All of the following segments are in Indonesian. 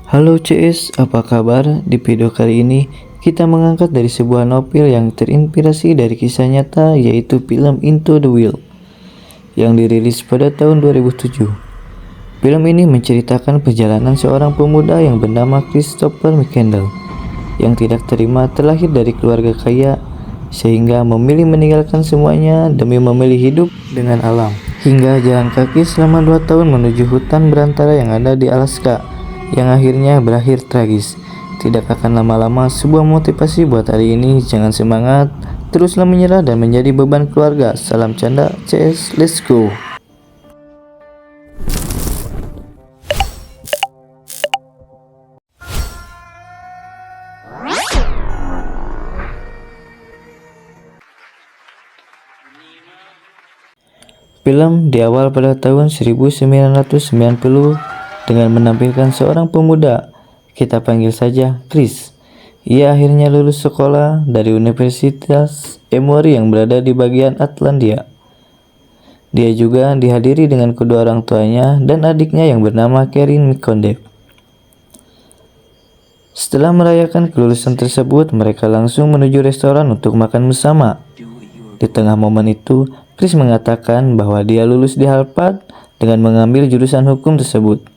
Halo CS, apa kabar? Di video kali ini kita mengangkat dari sebuah novel yang terinspirasi dari kisah nyata, yaitu film Into the Wild yang dirilis pada tahun 2007. Film ini menceritakan perjalanan seorang pemuda yang bernama Christopher McCandless yang tidak terima terlahir dari keluarga kaya sehingga memilih meninggalkan semuanya demi memilih hidup dengan alam, hingga jalan kaki selama 2 tahun menuju hutan belantara yang ada di Alaska, yang akhirnya berakhir tragis. Tidak akan lama-lama, sebuah motivasi buat hari ini. Jangan semangat, teruslah menyerah dan menjadi beban keluarga. Salam canda CS, let's go. Film diawal pada tahun 1990 dengan menampilkan seorang pemuda, kita panggil saja Chris. Ia akhirnya lulus sekolah dari Universitas Emory yang berada di bagian Atlantia. Dia juga dihadiri dengan kedua orang tuanya dan adiknya yang bernama Karen McCandless. Setelah merayakan kelulusan tersebut, mereka langsung menuju restoran untuk makan bersama. Di tengah momen itu, Chris mengatakan bahwa dia lulus di Harvard dengan mengambil jurusan hukum tersebut,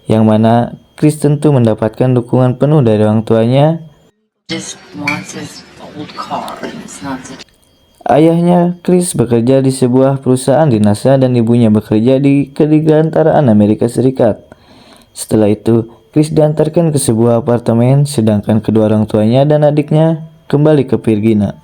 yang mana Chris tentu mendapatkan dukungan penuh dari orang tuanya. Ayahnya Chris bekerja di sebuah perusahaan di NASA dan ibunya bekerja di Kedirgantaraan Amerika Serikat. Setelah itu, Chris diantarkan ke sebuah apartemen, sedangkan kedua orang tuanya dan adiknya kembali ke Virginia.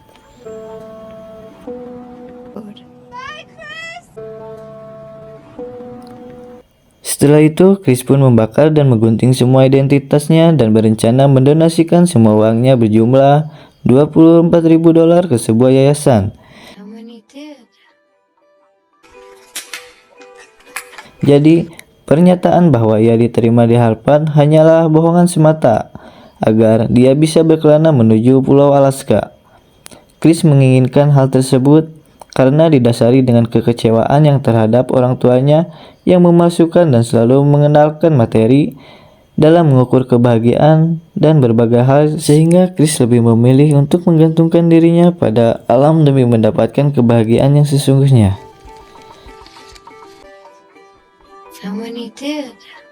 Setelah itu, Chris pun membakar dan menggunting semua identitasnya dan berencana mendonasikan semua uangnya berjumlah $24.000 ke sebuah yayasan. Jadi, pernyataan bahwa ia diterima di Harvard hanyalah bohongan semata agar dia bisa berkelana menuju Pulau Alaska. Chris menginginkan hal tersebut karena didasari dengan kekecewaan yang terhadap orang tuanya yang memasukkan dan selalu mengenalkan materi dalam mengukur kebahagiaan dan berbagai hal, sehingga Chris lebih memilih untuk menggantungkan dirinya pada alam demi mendapatkan kebahagiaan yang sesungguhnya.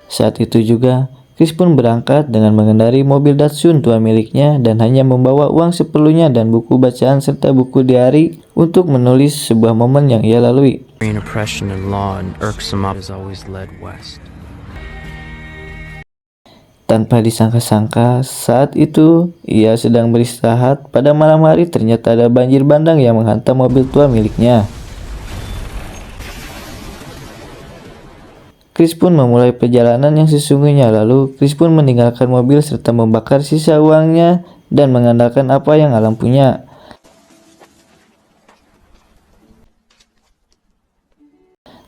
Saat itu juga, Chris pun berangkat dengan mengendarai mobil Datsun tua miliknya dan hanya membawa uang seperlunya dan buku bacaan serta buku diari untuk menulis sebuah momen yang ia lalui. Tanpa disangka-sangka, saat itu ia sedang beristirahat. Pada malam hari ternyata ada banjir bandang yang menghantam mobil tua miliknya. Chris pun memulai perjalanan yang sesungguhnya. Lalu Chris pun meninggalkan mobil serta membakar sisa uangnya dan mengandalkan apa yang alam punya.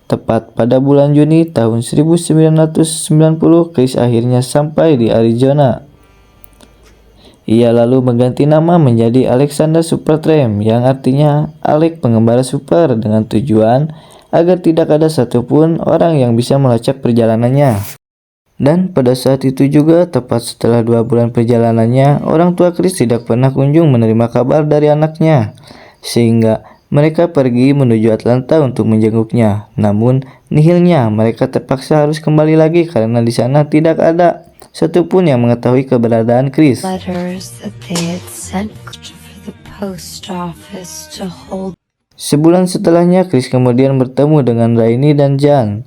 Tepat pada bulan Juni tahun 1990, Chris akhirnya sampai di Arizona. Ia lalu mengganti nama menjadi Alexander Supertramp, yang artinya Alex pengembara super, dengan tujuan agar tidak ada satupun orang yang bisa melacak perjalanannya. Dan pada saat itu juga, tepat setelah 2 bulan perjalanannya, orang tua Chris tidak pernah kunjung menerima kabar dari anaknya, sehingga mereka pergi menuju Atlanta untuk menjenguknya. Namun, nihilnya, mereka terpaksa harus kembali lagi karena di sana tidak ada satupun yang mengetahui keberadaan Chris. Sebulan setelahnya, Chris kemudian bertemu dengan Rainy dan Jan,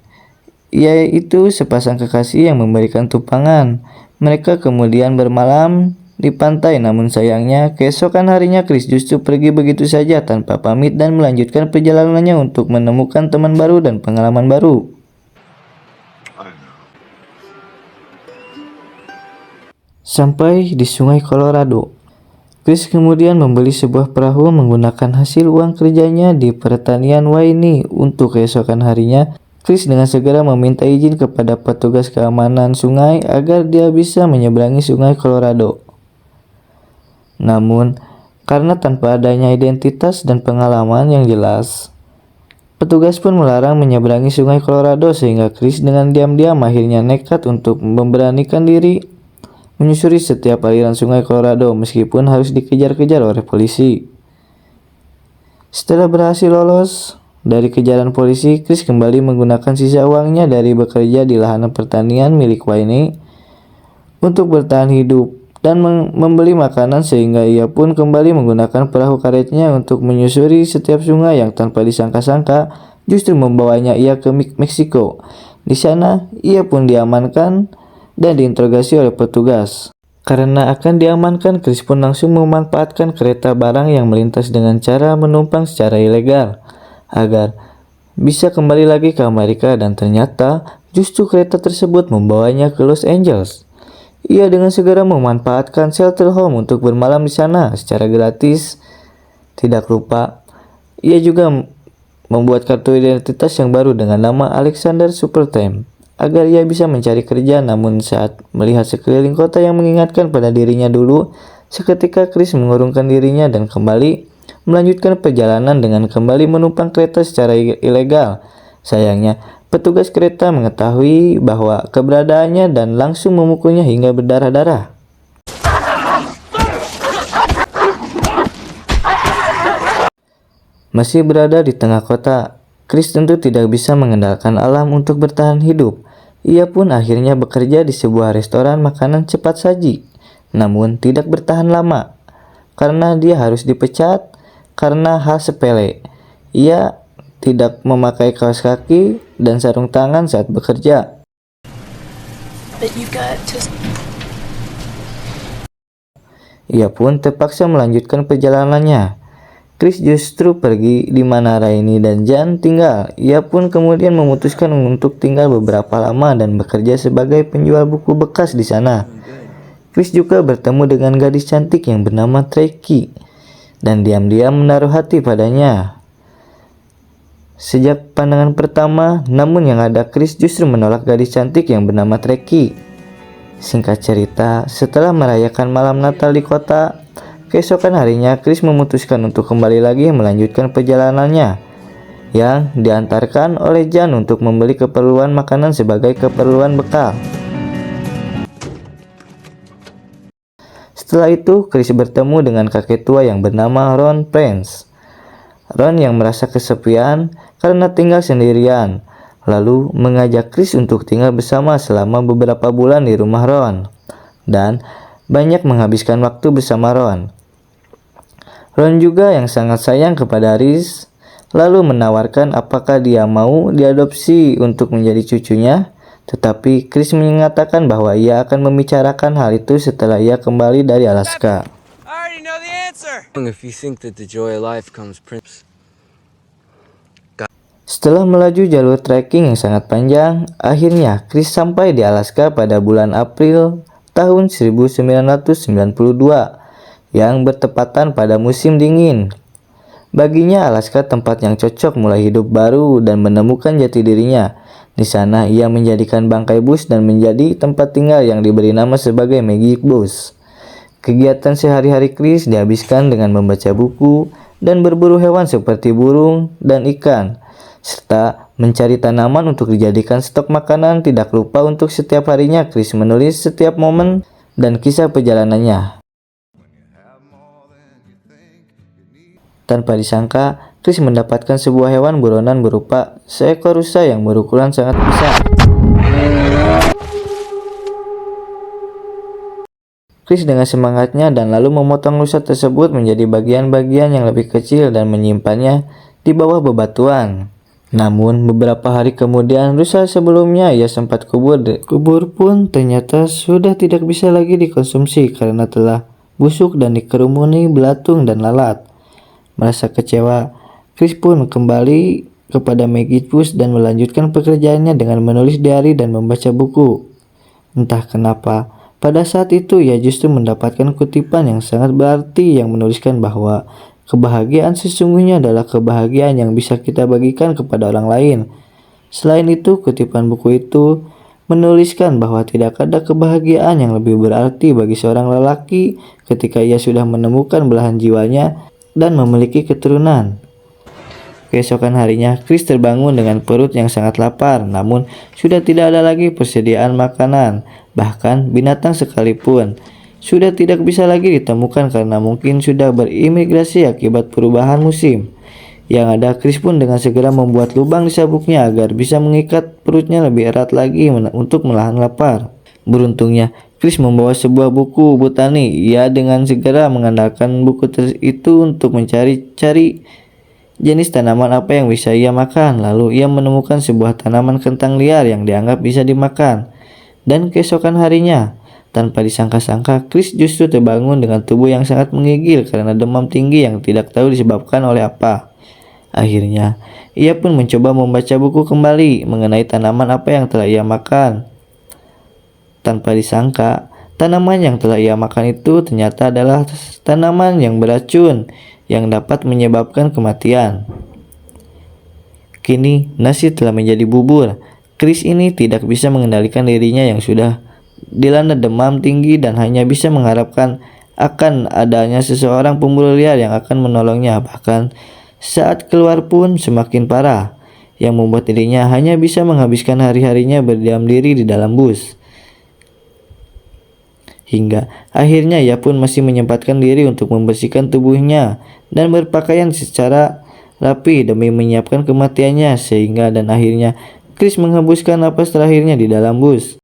yaitu sepasang kekasih yang memberikan tumpangan. Mereka kemudian bermalam di pantai, namun sayangnya keesokan harinya Chris justru pergi begitu saja tanpa pamit dan melanjutkan perjalanannya untuk menemukan teman baru dan pengalaman baru. Sampai di Sungai Colorado, Chris kemudian membeli sebuah perahu menggunakan hasil uang kerjanya di pertanian Wayne. Untuk keesokan harinya, Chris dengan segera meminta izin kepada petugas keamanan sungai agar dia bisa menyeberangi Sungai Colorado. Namun, karena tanpa adanya identitas dan pengalaman yang jelas, petugas pun melarang menyeberangi Sungai Colorado, sehingga Chris dengan diam-diam akhirnya nekat untuk memberanikan diri menyusuri setiap aliran sungai Colorado meskipun harus dikejar-kejar oleh polisi. Setelah berhasil lolos dari kejaran polisi, Chris kembali menggunakan sisa uangnya dari bekerja di lahan pertanian milik Wayne untuk bertahan hidup dan membeli makanan, sehingga ia pun kembali menggunakan perahu karetnya untuk menyusuri setiap sungai yang tanpa disangka-sangka justru membawanya ia ke Meksiko. Di sana, ia pun diamankan dan diinterogasi oleh petugas. Karena akan diamankan, Chris pun langsung memanfaatkan kereta barang yang melintas dengan cara menumpang secara ilegal agar bisa kembali lagi ke Amerika, dan ternyata justru kereta tersebut membawanya ke Los Angeles. Ia dengan segera memanfaatkan shelter home untuk bermalam di sana secara gratis. Tidak lupa, ia juga membuat kartu identitas yang baru dengan nama Alexander Supertime agar ia bisa mencari kerja. Namun saat melihat sekeliling kota yang mengingatkan pada dirinya dulu, seketika Chris mengurungkan dirinya dan kembali melanjutkan perjalanan dengan kembali menumpang kereta secara ilegal. Sayangnya, petugas kereta mengetahui bahwa keberadaannya dan langsung memukulnya hingga berdarah-darah. Masih berada di tengah kota, Chris tentu tidak bisa mengandalkan alam untuk bertahan hidup. Ia pun akhirnya bekerja di sebuah restoran makanan cepat saji, namun tidak bertahan lama karena dia harus dipecat karena hal sepele. Ia tidak memakai kaos kaki dan sarung tangan saat bekerja. Ia pun terpaksa melanjutkan perjalanannya. Chris justru pergi di mana Rainy dan Jan tinggal. Ia pun kemudian memutuskan untuk tinggal beberapa lama dan bekerja sebagai penjual buku bekas di sana. Chris juga bertemu dengan gadis cantik yang bernama Tracy dan diam-diam menaruh hati padanya. Sejak pandangan pertama, namun yang ada Chris justru menolak gadis cantik yang bernama Tracy. Singkat cerita, setelah merayakan malam Natal di kota, keesokan harinya Chris memutuskan untuk kembali lagi melanjutkan perjalanannya yang diantarkan oleh Jan untuk membeli keperluan makanan sebagai keperluan bekal. Setelah itu, Chris bertemu dengan kakek tua yang bernama Ron Prince. Ron yang merasa kesepian karena tinggal sendirian, lalu mengajak Chris untuk tinggal bersama selama beberapa bulan di rumah Ron dan banyak menghabiskan waktu bersama Ron. Ron juga yang sangat sayang kepada Chris, lalu menawarkan apakah dia mau diadopsi untuk menjadi cucunya, tetapi Chris mengatakan bahwa ia akan membicarakan hal itu setelah ia kembali dari Alaska. Setelah melaju jalur trekking yang sangat panjang, akhirnya Chris sampai di Alaska pada bulan April tahun 1992 yang bertepatan pada musim dingin. Baginya Alaska tempat yang cocok mulai hidup baru dan menemukan jati dirinya. Di sana ia menjadikan bangkai bus dan menjadi tempat tinggal yang diberi nama sebagai Magic Bus. Kegiatan sehari-hari Chris dihabiskan dengan membaca buku dan berburu hewan seperti burung dan ikan, serta mencari tanaman untuk dijadikan stok makanan. Tidak lupa untuk setiap harinya Chris menulis setiap momen dan kisah perjalanannya. Tanpa disangka, Chris mendapatkan sebuah hewan buronan berupa seekor rusa yang berukuran sangat besar. Chris dengan semangatnya dan lalu memotong rusa tersebut menjadi bagian-bagian yang lebih kecil dan menyimpannya di bawah bebatuan. Namun beberapa hari kemudian, rusa sebelumnya ia sempat kubur pun ternyata sudah tidak bisa lagi dikonsumsi karena telah busuk dan dikerumuni belatung dan lalat. Merasa kecewa, Chris pun kembali kepada Magic Bus dan melanjutkan pekerjaannya dengan menulis diary dan membaca buku. Entah kenapa, pada saat itu ia justru mendapatkan kutipan yang sangat berarti yang menuliskan bahwa kebahagiaan sesungguhnya adalah kebahagiaan yang bisa kita bagikan kepada orang lain. Selain itu, kutipan buku itu menuliskan bahwa tidak ada kebahagiaan yang lebih berarti bagi seorang lelaki ketika ia sudah menemukan belahan jiwanya dan memiliki keturunan. Keesokan harinya, Chris terbangun dengan perut yang sangat lapar, namun sudah tidak ada lagi persediaan makanan. Bahkan binatang sekalipun sudah tidak bisa lagi ditemukan karena mungkin sudah berimigrasi akibat perubahan musim. Yang ada, Chris pun dengan segera membuat lubang di sabuknya agar bisa mengikat perutnya lebih erat lagi untuk menahan lapar. Beruntungnya, Chris membawa sebuah buku botani. Ia dengan segera mengandalkan buku itu untuk mencari-cari jenis tanaman apa yang bisa ia makan. Lalu ia menemukan sebuah tanaman kentang liar yang dianggap bisa dimakan. Dan keesokan harinya, tanpa disangka-sangka, Chris justru terbangun dengan tubuh yang sangat menggigil karena demam tinggi yang tidak tahu disebabkan oleh apa. Akhirnya, ia pun mencoba membaca buku kembali mengenai tanaman apa yang telah ia makan. Tanpa disangka, tanaman yang telah ia makan itu ternyata adalah tanaman yang beracun yang dapat menyebabkan kematian. Kini, nasi telah menjadi bubur. Chris ini tidak bisa mengendalikan dirinya yang sudah dilanda demam tinggi dan hanya bisa mengharapkan akan adanya seseorang pemburu liar yang akan menolongnya. Bahkan saat keluar pun semakin parah, yang membuat dirinya hanya bisa menghabiskan hari-harinya berdiam diri di dalam bus. Hingga akhirnya ia pun masih menyempatkan diri untuk membersihkan tubuhnya dan berpakaian secara rapi demi menyiapkan kematiannya, sehingga dan akhirnya Chris menghembuskan napas terakhirnya di dalam bus.